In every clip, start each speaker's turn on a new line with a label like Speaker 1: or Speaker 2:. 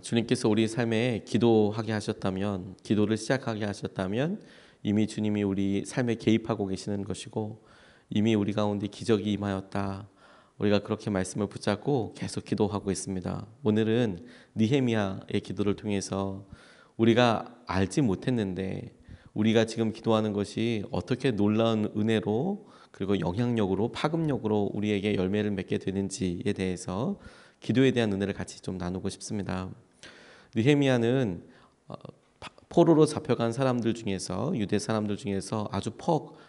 Speaker 1: 주님께서 우리 삶에 기도하게 하셨다면, 기도를 시작하게 하셨다면 이미 주님이 우리 삶에 개입하고 계시는 것이고 이미 우리 가운데 기적이 임하였다. 우리가 그렇게 말씀을 붙잡고 계속 기도하고 있습니다. 오늘은 느헤미야의 기도를 통해서 우리가 알지 못했는데 우리가 지금 기도하는 것이 어떻게 놀라운 은혜로 그리고 영향력으로 파급력으로 우리에게 열매를 맺게 되는지에 대해서 기도에 대한 은혜를 같이 좀 나누고 싶습니다. 느헤미야는 포로로 잡혀간 사람들 중에서 유대 사람들 중에서 아주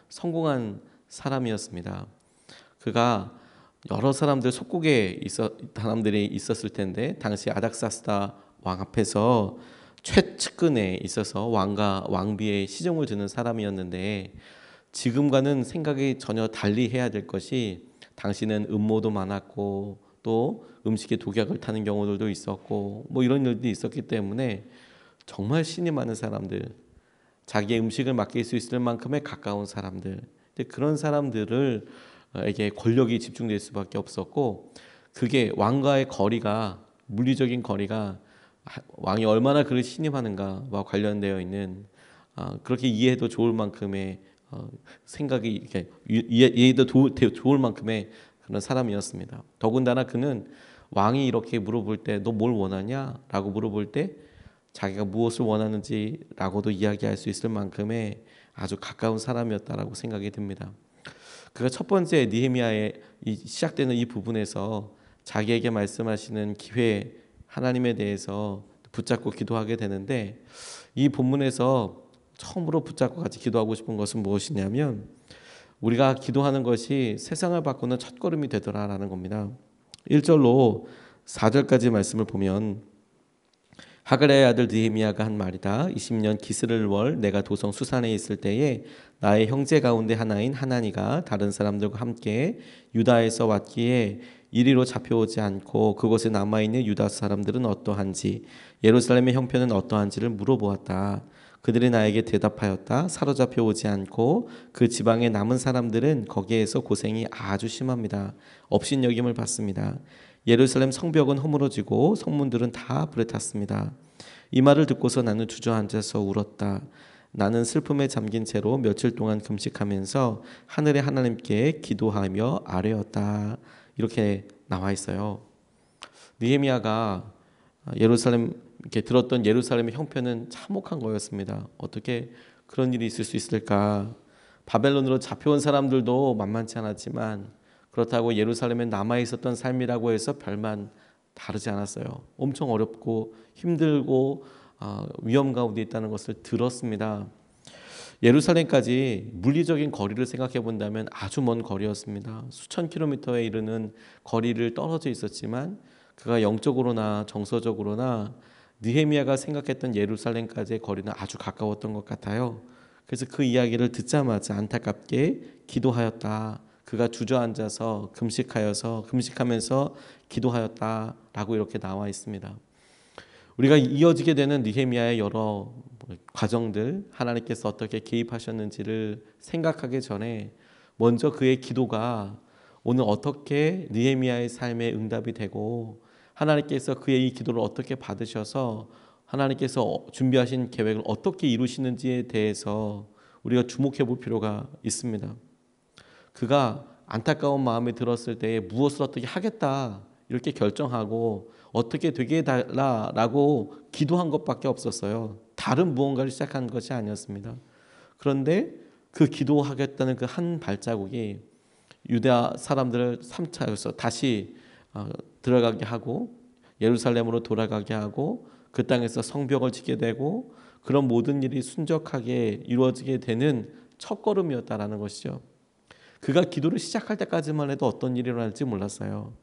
Speaker 1: 성공한 사람이었습니다. 그가 여러 사람들이 있었을 텐데 당시 아닥사스다 왕 앞에서 최측근에 있어서 왕과 왕비의 시종을 드는 사람이었는데 지금과는 생각이 전혀 달리 해야 될 것이 당시는 음모도 많았고 또 음식에 독약을 타는 경우들도 있었고 이런 일들이 있었기 때문에 정말 신이 많은 사람들, 자기의 음식을 맡길 수 있을 만큼의 가까운 사람들, 그런 사람들에게 권력이 집중될 수밖에 없었고 그게 왕과의 거리가 물리적인 거리가 왕이 얼마나 그를 신임하는가와 관련되어 있는 그렇게 이해해도 좋을 만큼의 생각이 이렇게 이해도 좋을 만큼의 그런 사람이었습니다. 더군다나 그는 왕이 이렇게 물어볼 때 너 뭘 원하냐? 라고 물어볼 때 자기가 무엇을 원하는지라고도 이야기할 수 있을 만큼의 아주 가까운 사람이었다라고 생각이 듭니다. 그가 첫 번째 느헤미야의 시작되는 이 부분에서 자기에게 말씀하시는 기회 하나님에 대해서 붙잡고 기도하게 되는데 이 본문에서 처음으로 붙잡고 같이 기도하고 싶은 것은 무엇이냐면 우리가 기도하는 것이 세상을 바꾸는 첫걸음이 되더라라는 겁니다. 1절로 4절까지 말씀을 보면 하갈의 아들 느헤미야가 한 말이다. 20년 기스를 내가 도성 수산에 있을 때에 나의 형제 가운데 하나인 하나니가 다른 사람들과 함께 유다에서 왔기에 이리로 잡혀오지 않고 그곳에 남아있는 유다 사람들은 어떠한지 예루살렘의 형편은 어떠한지를 물어보았다. 그들이 나에게 대답하였다. 사로잡혀 오지 않고 그 지방에 남은 사람들은 거기에서 고생이 아주 심합니다. 업신여김을 받습니다. 예루살렘 성벽은 허물어지고 성문들은 다 불에 탔습니다. 이 말을 듣고서 나는 주저앉아서 울었다. 나는 슬픔에 잠긴 채로 며칠 동안 금식하면서 하늘의 하나님께 기도하며 아뢰었다. 이렇게 나와 있어요. 느헤미야가 이렇게 들었던 예루살렘의 형편은 참혹한 거였습니다. 어떻게 그런 일이 있을 수 있을까? 바벨론으로 잡혀온 사람들도 만만치 않았지만 그렇다고 예루살렘에 남아 있었던 삶이라고 해서 별반 다르지 않았어요. 엄청 어렵고 힘들고 위험 가운데 있다는 것을 들었습니다. 예루살렘까지 물리적인 거리를 생각해 본다면 아주 먼 거리였습니다. 수천 킬로미터에 이르는 거리를 떨어져 있었지만 그가 영적으로나 정서적으로나 느헤미야가 생각했던 예루살렘까지의 거리는 아주 가까웠던 것 같아요. 그래서 그 이야기를 듣자마자 안타깝게 기도하였다. 그가 주저앉아서 금식하면서 기도하였다라고 이렇게 나와 있습니다. 우리가 이어지게 되는 느헤미야의 여러 과정들, 하나님께서 어떻게 개입하셨는지를 생각하기 전에 먼저 그의 기도가 오늘 어떻게 느헤미야의 삶에 응답이 되고 하나님께서 그의 이 기도를 어떻게 받으셔서 하나님께서 준비하신 계획을 어떻게 이루시는지에 대해서 우리가 주목해 볼 필요가 있습니다. 그가 안타까운 마음이 들었을 때에 무엇을 어떻게 하겠다 이렇게 결정하고 어떻게 되게 해달라고 기도한 것밖에 없었어요. 다른 무언가를 시작한 것이 아니었습니다. 그런데 그 기도하겠다는 그 한 발자국이 유다 사람들을 3차여서 다시 들어가게 하고 예루살렘으로 돌아가게 하고 그 땅에서 성벽을 짓게 되고 그런 모든 일이 순적하게 이루어지게 되는 첫걸음이었다라는 것이죠. 그가 기도를 시작할 때까지만 해도 어떤 일이 일어날지 몰랐어요.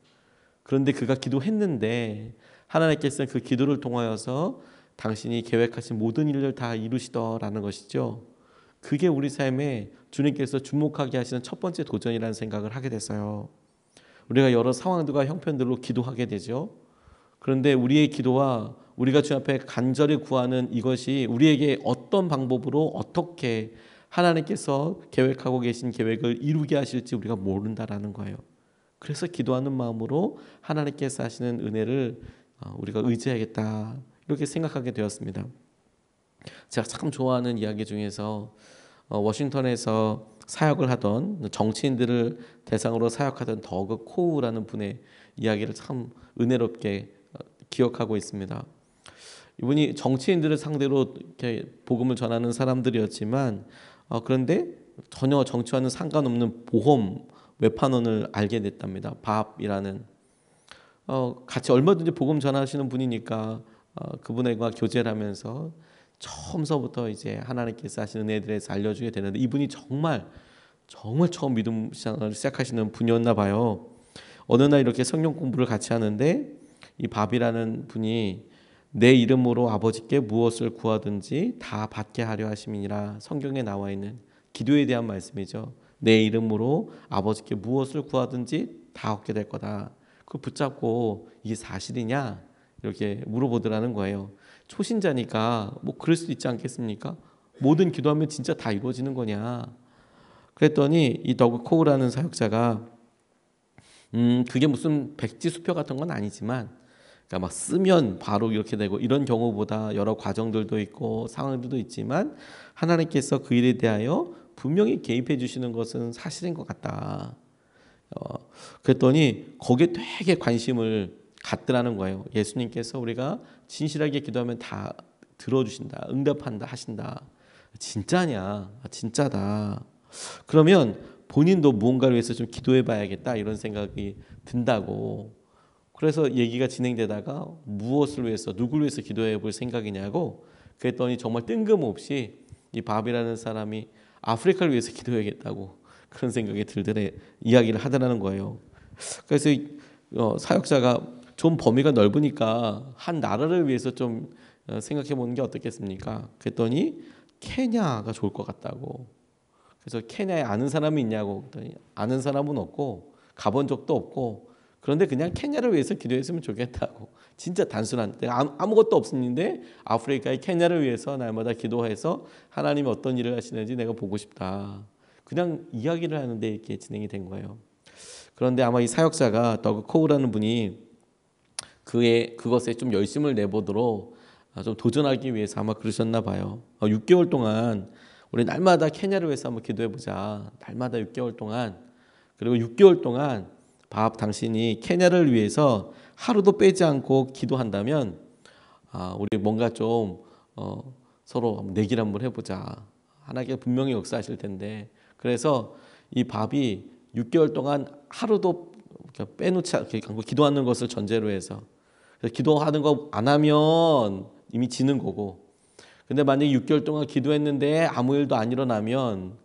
Speaker 1: 그런데 그가 기도했는데 하나님께서는 그 기도를 통하여서 당신이 계획하신 모든 일을 다 이루시더라는 것이죠. 그게 우리 삶에 주님께서 주목하게 하시는 첫 번째 도전이라는 생각을 하게 됐어요. 우리가 여러 상황들과 형편들로 기도하게 되죠. 그런데 우리의 기도와 우리가 주 앞에 간절히 구하는 이것이 우리에게 어떤 방법으로 어떻게 하나님께서 계획하고 계신 계획을 이루게 하실지 우리가 모른다라는 거예요. 그래서 기도하는 마음으로 하나님께서 하시는 은혜를 우리가 의지해야겠다 이렇게 생각하게 되었습니다. 제가 참 좋아하는 이야기 중에서 워싱턴에서 사역을 하던 정치인들을 대상으로 사역하던 더그 코우라는 분의 이야기를 참 은혜롭게 기억하고 있습니다. 이분이 정치인들을 상대로 이렇게 복음을 전하는 사람들이었지만 그런데 전혀 정치와는 상관없는 보험 외판원을 알게 됐답니다. 밥이라는 같이 얼마든지 복음 전하시는 분이니까 그분과 교제를 하면서 처음서부터 이제 하나님께서 하시는 은혜들에서 알려주게 되는데 이분이 정말 처음 믿음 신앙을 시작하시는 분이었나 봐요. 어느 날 이렇게 성경 공부를 같이 하는데 이 밥이라는 분이 내 이름으로 아버지께 무엇을 구하든지 다 받게 하려 하심이니라. 성경에 나와 있는 기도에 대한 말씀이죠. 내 이름으로 아버지께 무엇을 구하든지 다 얻게 될 거다. 그걸 붙잡고 이게 사실이냐 이렇게 물어보더라는 거예요. 초신자니까 뭐 그럴 수도 있지 않겠습니까? 모든 기도하면 진짜 다 이루어지는 거냐? 그랬더니 이 더그 코우라는 사역자가 그게 무슨 백지수표 같은 건 아니지만 그러니까 막 쓰면 바로 이렇게 되고 이런 경우보다 여러 과정들도 있고 상황들도 있지만 하나님께서 그 일에 대하여 분명히 개입해 주시는 것은 사실인 것 같다. 그랬더니 거기에 되게 관심을 갖더라는 거예요. 예수님께서 우리가 진실하게 기도하면 다 들어주신다, 응답한다 하신다. 진짜냐? 진짜다. 그러면 본인도 무언가를 위해서 좀 기도해 봐야겠다 이런 생각이 든다고. 그래서 얘기가 진행되다가 무엇을 위해서 누구를 위해서 기도해 볼 생각이냐고 그랬더니 정말 뜬금없이 이 밥이라는 사람이 아프리카를 위해서 기도해야겠다고 그런 생각이 들더래 이야기를 하더라는 거예요. 그래서 사역자가 좀 범위가 넓으니까 한 나라를 위해서 좀 생각해 보는 게 어떻겠습니까? 그랬더니 케냐가 좋을 것 같다고. 그래서 케냐에 아는 사람이 있냐고 그랬더니 아는 사람은 없고 가본 적도 없고 그런데 그냥 케냐를 위해서 기도했으면 좋겠다고. 진짜 단순한 아무것도 없었는데 아프리카의 케냐를 위해서 날마다 기도해서 하나님이 어떤 일을 하시는지 내가 보고 싶다. 그냥 이야기를 하는데 이렇게 진행이 된 거예요. 그런데 아마 이 사역자가 더그 코우라는 분이 그것에 좀 열심을 내보도록 좀 도전하기 위해서 아마 그러셨나 봐요. 6개월 동안 우리 날마다 케냐를 위해서 한번 기도해보자. 날마다 6개월 동안. 그리고 6개월 동안 당신이 케냐를 위해서 하루도 빼지 않고 기도한다면 우리 뭔가 좀 서로 내기를 한번 해보자. 하나님께서 분명히 역사하실 텐데. 그래서 이 밥이 6개월 동안 하루도 빼놓지 않고 기도하는 것을 전제로 해서 기도하는 거 안 하면 이미 지는 거고 근데 만약에 6개월 동안 기도했는데 아무 일도 안 일어나면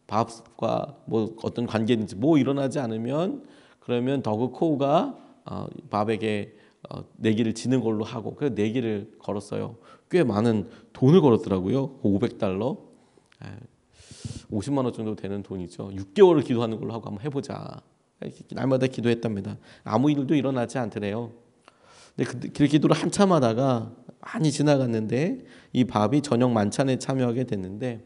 Speaker 1: 밥과 뭐 어떤 관계든지 뭐 일어나지 않으면 그러면 더그 코우가 밥에게 내기를 지는 걸로 하고 그래서 내기를 걸었어요. 꽤 많은 돈을 걸었더라고요. 500달러 50만 원 정도 되는 돈이죠. 6개월을 기도하는 걸로 하고 한번 해보자. 날마다 기도했답니다. 아무 일도 일어나지 않더래요. 근데 그 기도를 한참 하다가 많이 지나갔는데 이 밥이 저녁 만찬에 참여하게 됐는데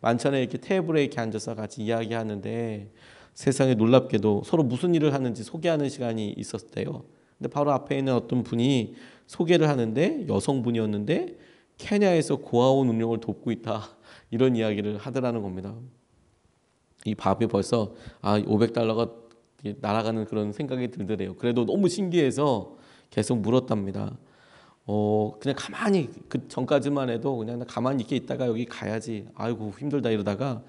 Speaker 1: 만찬에 이렇게 테이블에 이렇게 앉아서 같이 이야기하는데 세상에 놀랍게도 서로 무슨 일을 하는지 소개하는 시간이 있었대요. 근데 바로 앞에 있는 어떤 분이 소개를 하는데 여성분이었는데 케냐에서 고아원 운영을 돕고 있다 이런 이야기를 하더라는 겁니다. 이 밥이 벌써 500달러가 날아가는 그런 생각이 들더래요. 그래도 너무 신기해서 계속 물었답니다. 그냥 가만히 그 전까지만 해도 그냥 가만히 있게 있다가 여기 가야지. 아이고 힘들다 이러다가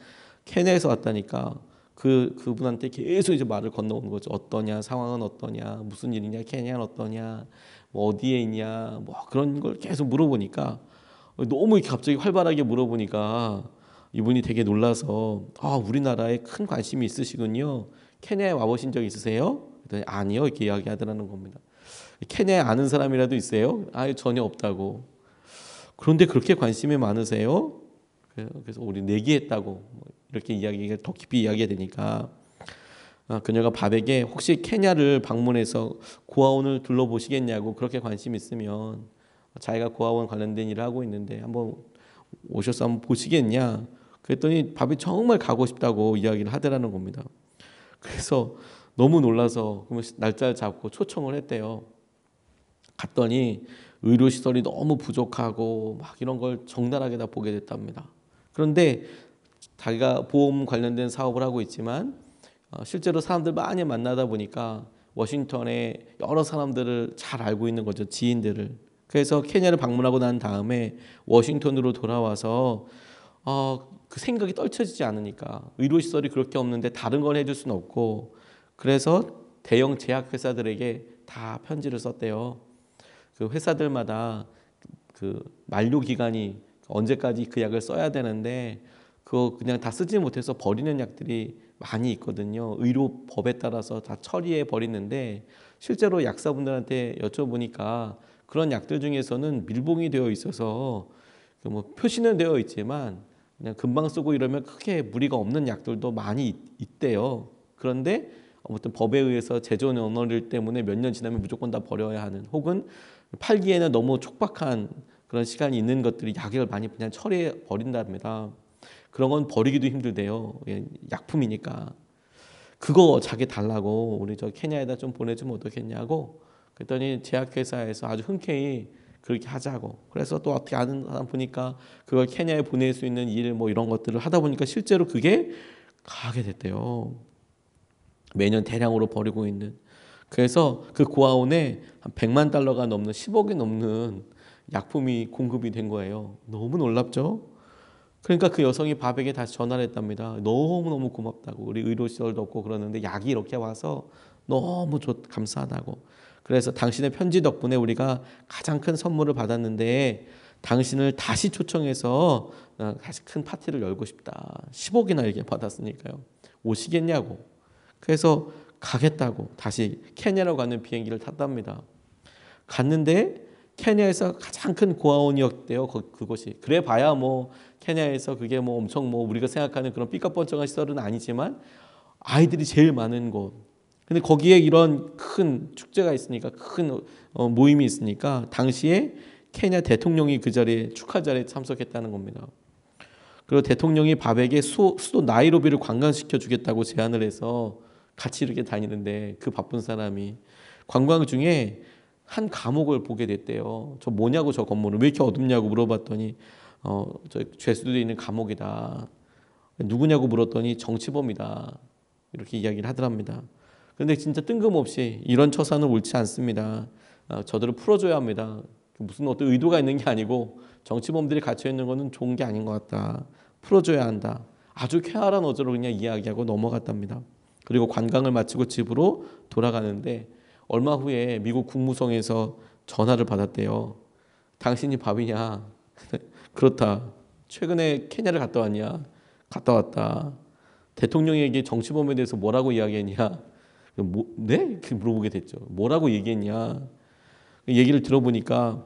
Speaker 1: 케냐에서 왔다니까 그분한테 계속 이제 말을 건너오는 거죠. 어떠냐, 상황은 어떠냐, 무슨 일이냐, 케냐는 어떠냐, 뭐 어디에 있냐, 뭐 그런 걸 계속 물어보니까 너무 이렇게 갑자기 활발하게 물어보니까 이분이 되게 놀라서 우리나라에 큰 관심이 있으시군요. 케냐에 와보신 적 있으세요? 그랬더니 아니요 이렇게 이야기하더라는 겁니다. 케냐에 아는 사람이라도 있어요? 전혀 없다고. 그런데 그렇게 관심이 많으세요? 그래서 우리 내기했다고 이렇게 이야기가 더 깊이 이야기가 되니까 그녀가 밥에게 혹시 케냐를 방문해서 고아원을 둘러보시겠냐고 그렇게 관심 있으면 자기가 고아원 관련된 일을 하고 있는데 한번 오셔서 한번 보시겠냐? 그랬더니 밥이 정말 가고 싶다고 이야기를 하더라는 겁니다. 그래서 너무 놀라서 날짜를 잡고 초청을 했대요. 갔더니 의료시설이 너무 부족하고 막 이런 걸 적나라하게 다 보게 됐답니다. 그런데 자기가 보험 관련된 사업을 하고 있지만 실제로 사람들 많이 만나다 보니까 워싱턴에 여러 사람들을 잘 알고 있는 거죠. 지인들을. 그래서 케냐를 방문하고 난 다음에 워싱턴으로 돌아와서 그 생각이 떨쳐지지 않으니까 의료시설이 그렇게 없는데 다른 건 해줄 수는 없고, 그래서 대형 제약회사들에게 다 편지를 썼대요. 그 회사들마다 그 만료 기간이 언제까지 그 약을 써야 되는데 그거 그냥 다 쓰지 못해서 버리는 약들이 많이 있거든요. 의료법에 따라서 다 처리해 버리는데 실제로 약사분들한테 여쭤보니까 그런 약들 중에서는 밀봉이 되어 있어서 뭐 표시는 되어 있지만 그냥 금방 쓰고 이러면 크게 무리가 없는 약들도 많이 있대요. 그런데 아무튼 법에 의해서 제조원 언어일 때문에 몇 년 지나면 무조건 다 버려야 하는, 혹은 팔기에는 너무 촉박한 그런 시간이 있는 것들이 약을 많이 그냥 처리해 버린답니다. 그런 건 버리기도 힘들대요. 약품이니까. 그거 자기 달라고 우리 저 케냐에다 좀 보내주면 어떻겠냐고. 그랬더니 제약회사에서 아주 흔쾌히 그렇게 하자고. 그래서 또 어떻게 아는 사람 보니까 그걸 케냐에 보낼 수 있는 일 뭐 이런 것들을 하다 보니까 실제로 그게 가게 됐대요. 매년 대량으로 버리고 있는. 그래서 그 고아원에 한 100만 달러가 넘는 10억이 넘는 약품이 공급이 된 거예요. 너무 놀랍죠? 그러니까 그 여성이 바백에 다시 전화를 했답니다. 너무너무 고맙다고. 우리 의료시설도 없고 그러는데 약이 이렇게 와서 너무 감사하다고. 그래서 당신의 편지 덕분에 우리가 가장 큰 선물을 받았는데 당신을 다시 초청해서 다시 큰 파티를 열고 싶다. 10억이나 이렇게 받았으니까요. 오시겠냐고. 그래서 가겠다고 다시 케냐로 가는 비행기를 탔답니다. 갔는데 케냐에서 가장 큰 고아원이었대요. 그곳이. 그래 봐야 뭐 케냐에서 그게 뭐 엄청 뭐 우리가 생각하는 그런 삐까뻔쩍한 시설은 아니지만 아이들이 제일 많은 곳. 근데 거기에 이런 큰 축제가 있으니까, 큰 모임이 있으니까 당시에 케냐 대통령이 그 자리에 축하 자리에 참석했다는 겁니다. 그리고 대통령이 바백에 수도 나이로비를 관광시켜 주겠다고 제안을 해서 같이 이렇게 다니는데 그 바쁜 사람이 관광 중에 한 감옥을 보게 됐대요. 저 뭐냐고, 저 건물은 왜 이렇게 어둡냐고 물어봤더니 저 죄수들이 있는 감옥이다. 누구냐고 물었더니 정치범이다. 이렇게 이야기를 하더랍니다. 그런데 진짜 뜬금없이 이런 처사는 옳지 않습니다. 저들을 풀어줘야 합니다. 무슨 어떤 의도가 있는 게 아니고 정치범들이 갇혀 있는 것은 좋은 게 아닌 것 같다. 풀어줘야 한다. 아주 쾌활한 어조로 그냥 이야기하고 넘어갔답니다. 그리고 관광을 마치고 집으로 돌아가는데 얼마 후에 미국 국무성에서 전화를 받았대요. 당신이 밥이냐? 그렇다. 최근에 케냐를 갔다 왔냐? 갔다 왔다. 대통령에게 정치범에 대해서 뭐라고 이야기했냐? 네? 이렇게 물어보게 됐죠. 뭐라고 얘기했냐? 얘기를 들어보니까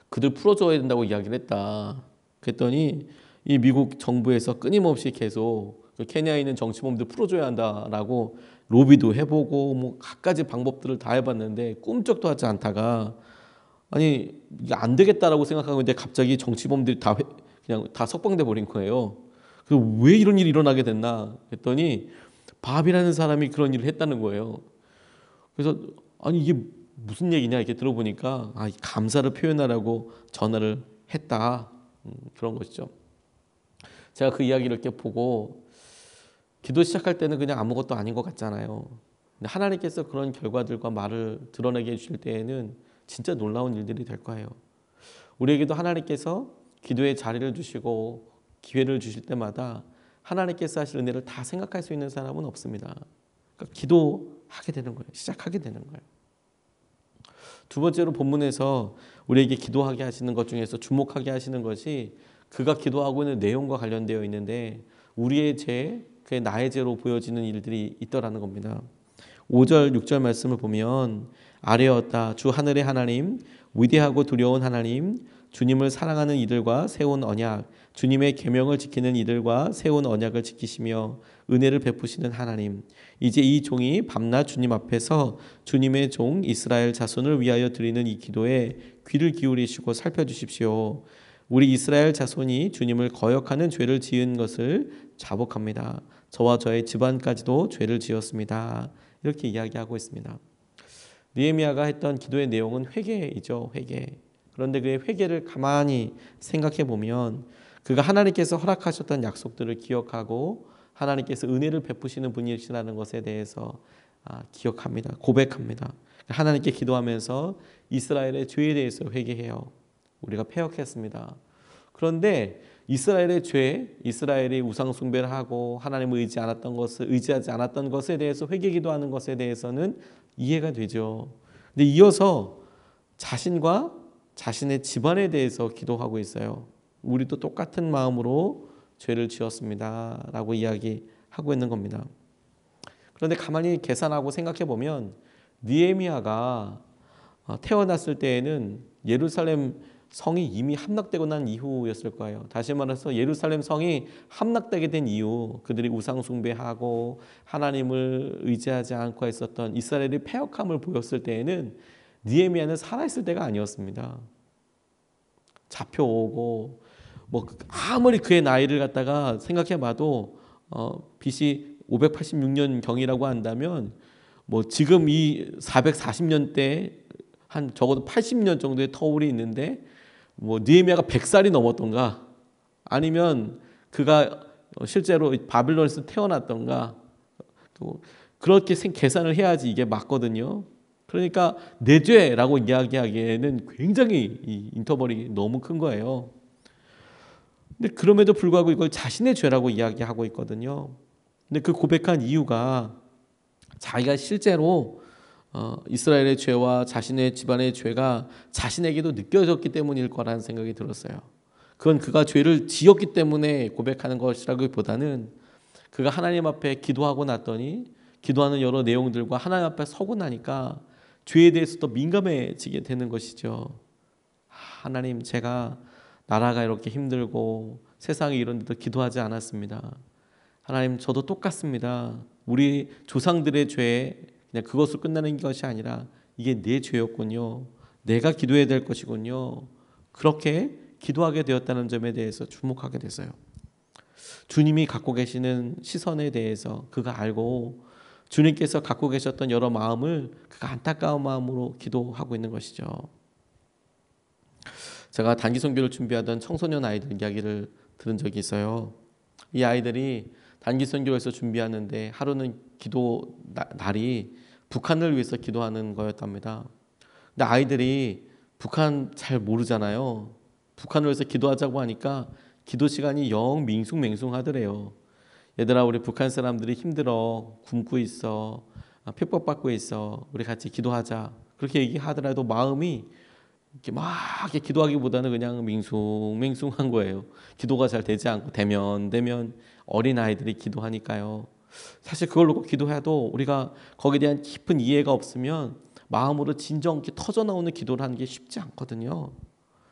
Speaker 1: 그들 풀어줘야 된다고 이야기를 했다. 그랬더니 이 미국 정부에서 끊임없이 계속 케냐에 있는 정치범들 풀어줘야 한다라고 로비도 해보고 뭐 갖가지 방법들을 다 해봤는데 꿈쩍도 하지 않다가, 아니 이게 안 되겠다라고 생각하고 있는데 갑자기 정치범들이 다 그냥 다 석방돼 버린 거예요. 그래서 왜 이런 일이 일어나게 됐나 했더니 밥이라는 사람이 그런 일을 했다는 거예요. 그래서 아니 이게 무슨 얘기냐 이렇게 들어보니까 감사를 표현하라고 전화를 했다. 그런 것이죠. 제가 그 이야기를 이렇게 보고 기도 시작할 때는 그냥 아무것도 아닌 것 같잖아요. 근데 하나님께서 그런 결과들과 말을 드러내게 해주실 때에는 진짜 놀라운 일들이 될 거예요. 우리에게도 하나님께서 기도의 자리를 주시고 기회를 주실 때마다 하나님께서 하실 은혜를 다 생각할 수 있는 사람은 없습니다. 그러니까 기도하게 되는 거예요. 시작하게 되는 거예요. 두 번째로 본문에서 우리에게 기도하게 하시는 것 중에서 주목하게 하시는 것이 그가 기도하고 있는 내용과 관련되어 있는데 우리의 죄, 그게 나의 죄로 보여지는 일들이 있더라는 겁니다. 5절, 6절 말씀을 보면 아뢰었다. 주 하늘의 하나님, 위대하고 두려운 하나님, 주님을 사랑하는 이들과 세운 언약, 주님의 계명을 지키는 이들과 세운 언약을 지키시며 은혜를 베푸시는 하나님, 이제 이 종이 밤낮 주님 앞에서 주님의 종 이스라엘 자손을 위하여 드리는 이 기도에 귀를 기울이시고 살펴주십시오. 우리 이스라엘 자손이 주님을 거역하는 죄를 지은 것을 자복합니다. 저와 저의 집안까지도 죄를 지었습니다. 이렇게 이야기하고 있습니다. 느헤미야가 했던 기도의 내용은 회개이죠. 회개. 그런데 그의 회개를 가만히 생각해 보면 그가 하나님께서 허락하셨던 약속들을 기억하고 하나님께서 은혜를 베푸시는 분이시라는 것에 대해서 기억합니다. 고백합니다. 하나님께 기도하면서 이스라엘의 죄에 대해서 회개해요. 우리가 패역했습니다. 그런데 이스라엘의 죄, 이스라엘이 우상 숭배를 하고 하나님을 의지하지 않았던 것에 대해서 회개 기도하는 것에 대해서는 이해가 되죠. 근데 이어서 자신과 자신의 집안에 대해서 기도하고 있어요. 우리도 똑같은 마음으로 죄를 지었습니다 라고 이야기하고 있는 겁니다. 그런데 가만히 계산하고 생각해 보면 느헤미야가 태어났을 때에는 예루살렘 성이 이미 함락되고 난 이후였을 거예요. 다시 말해서 예루살렘 성이 함락되게 된 이후 그들이 우상 숭배하고 하나님을 의지하지 않고 있었던 이스라엘의 패역함을 보였을 때에는 느헤미야는 살아있을 때가 아니었습니다. 잡혀오고 뭐 아무리 그의 나이를 갖다가 생각해봐도 BC 586년 경이라고 한다면 뭐 지금 이 440년대 한 적어도 80년 정도의 터울이 있는데 뭐 느헤미야가 100살이 넘었던가 아니면 그가 실제로 바빌론에서 태어났던가 또 그렇게 계산을 해야지 이게 맞거든요. 그러니까 내 죄라고 이야기하기에는 굉장히 이 인터벌이 너무 큰 거예요. 근데 그럼에도 불구하고 이걸 자신의 죄라고 이야기하고 있거든요. 근데 그 고백한 이유가 자기가 실제로 이스라엘의 죄와 자신의 집안의 죄가 자신에게도 느껴졌기 때문일 거라는 생각이 들었어요. 그건 그가 죄를 지었기 때문에 고백하는 것이라기보다는 그가 하나님 앞에 기도하고 났더니 기도하는 여러 내용들과 하나님 앞에 서고 나니까 죄에 대해서 더 민감해지게 되는 것이죠. 하나님, 제가 나라가 이렇게 힘들고 세상이 이런 데도 기도하지 않았습니다. 하나님, 저도 똑같습니다. 우리 조상들의 죄 그냥 그것으로 끝나는 것이 아니라 이게 내 죄였군요. 내가 기도해야 될 것이군요. 그렇게 기도하게 되었다는 점에 대해서 주목하게 됐어요. 주님이 갖고 계시는 시선에 대해서 그가 알고 주님께서 갖고 계셨던 여러 마음을 그가 안타까운 마음으로 기도하고 있는 것이죠. 제가 단기 선교를 준비하던 청소년 아이들 이야기를 들은 적이 있어요. 이 아이들이 단기 선교에서 준비하는데 하루는 기도 날이 북한을 위해서 기도하는 거였답니다. 근데 아이들이 북한 잘 모르잖아요. 북한을 위해서 기도하자고 하니까 기도 시간이 영 밍숭맹숭하더래요. 얘들아, 우리 북한 사람들이 힘들어, 굶고 있어, 핍박받고 있어, 우리 같이 기도하자. 그렇게 얘기하더라도 마음이 이렇게 막 이렇게 기도하기보다는 그냥 밍숭맹숭한 거예요. 기도가 잘 되지 않고 되면 어린 아이들이 기도하니까요. 사실 그걸 놓고 기도해도 우리가 거기에 대한 깊은 이해가 없으면 마음으로 진정 이렇게 터져 나오는 기도를 하는 게 쉽지 않거든요.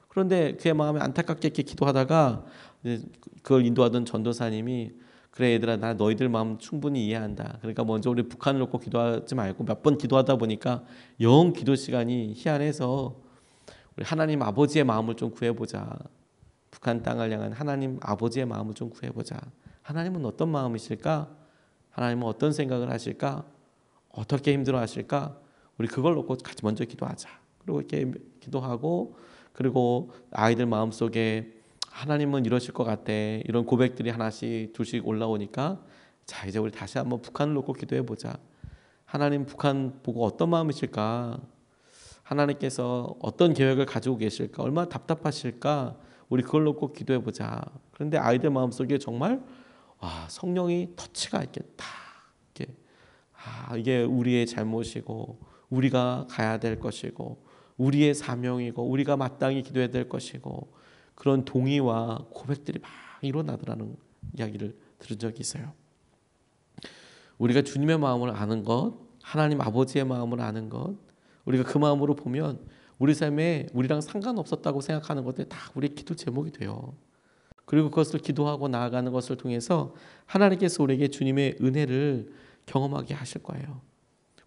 Speaker 1: 그런데 그의 마음에 안타깝게 이렇게 기도하다가 그걸 인도하던 전도사님이 그래 얘들아, 나 너희들 마음 충분히 이해한다. 그러니까 먼저 우리 북한을 놓고 기도하지 말고 몇 번 기도하다 보니까 영 기도 시간이 희한해서 우리 하나님 아버지의 마음을 좀 구해보자. 북한 땅을 향한 하나님 아버지의 마음을 좀 구해보자. 하나님은 어떤 마음이실까? 하나님은 어떤 생각을 하실까? 어떻게 힘들어하실까? 우리 그걸 놓고 같이 먼저 기도하자. 그리고 이렇게 기도하고 그리고 아이들 마음속에 하나님은 이러실 것 같아. 이런 고백들이 하나씩 둘씩 올라오니까 자, 이제 우리 다시 한번 북한을 놓고 기도해보자. 하나님 북한 보고 어떤 마음이실까? 하나님께서 어떤 계획을 가지고 계실까? 얼마나 답답하실까? 우리 그걸 놓고 기도해보자. 그런데 아이들 마음속에 정말 성령이 터치가 있겠다. 이게 우리의 잘못이고 우리가 가야 될 것이고 우리의 사명이고 우리가 마땅히 기도해야 될 것이고 그런 동의와 고백들이 막 일어나더라는 이야기를 들은 적이 있어요. 우리가 주님의 마음을 아는 것, 하나님 아버지의 마음을 아는 것, 우리가 그 마음으로 보면 우리 삶에 우리랑 상관없었다고 생각하는 것들이 다 우리의 기도 제목이 돼요. 그리고 그것을 기도하고 나아가는 것을 통해서 하나님께서 우리에게 주님의 은혜를 경험하게 하실 거예요.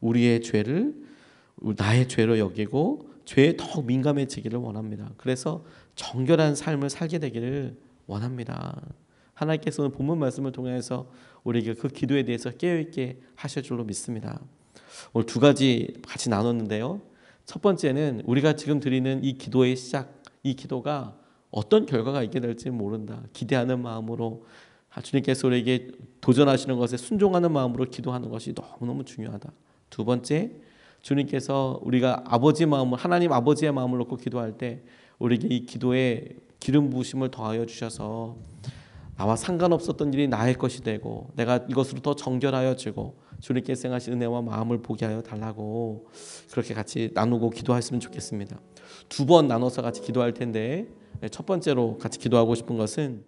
Speaker 1: 우리의 죄를 나의 죄로 여기고 죄에 더욱 민감해지기를 원합니다. 그래서 정결한 삶을 살게 되기를 원합니다. 하나님께서는 본문 말씀을 통해서 우리에게 그 기도에 대해서 깨어있게 하실 줄로 믿습니다. 오늘 두 가지 같이 나눴는데요. 첫 번째는 우리가 지금 드리는 이 기도의 시작, 이 기도가 어떤 결과가 있게 될지 모른다. 기대하는 마음으로 주님께서 우리에게 도전하시는 것에 순종하는 마음으로 기도하는 것이 너무너무 중요하다. 두 번째, 주님께서 우리가 아버지 마음을, 하나님 아버지의 마음을 놓고 기도할 때 우리에게 이 기도에 기름 부으심을 더하여 주셔서 나와 상관없었던 일이 나의 것이 되고 내가 이것으로 더 정결하여지고 주님께서 행하신 은혜와 마음을 보게 하여 달라고 그렇게 같이 나누고 기도했으면 좋겠습니다. 두 번 나눠서 같이 기도할 텐데 첫 번째로 같이 기도하고 싶은 것은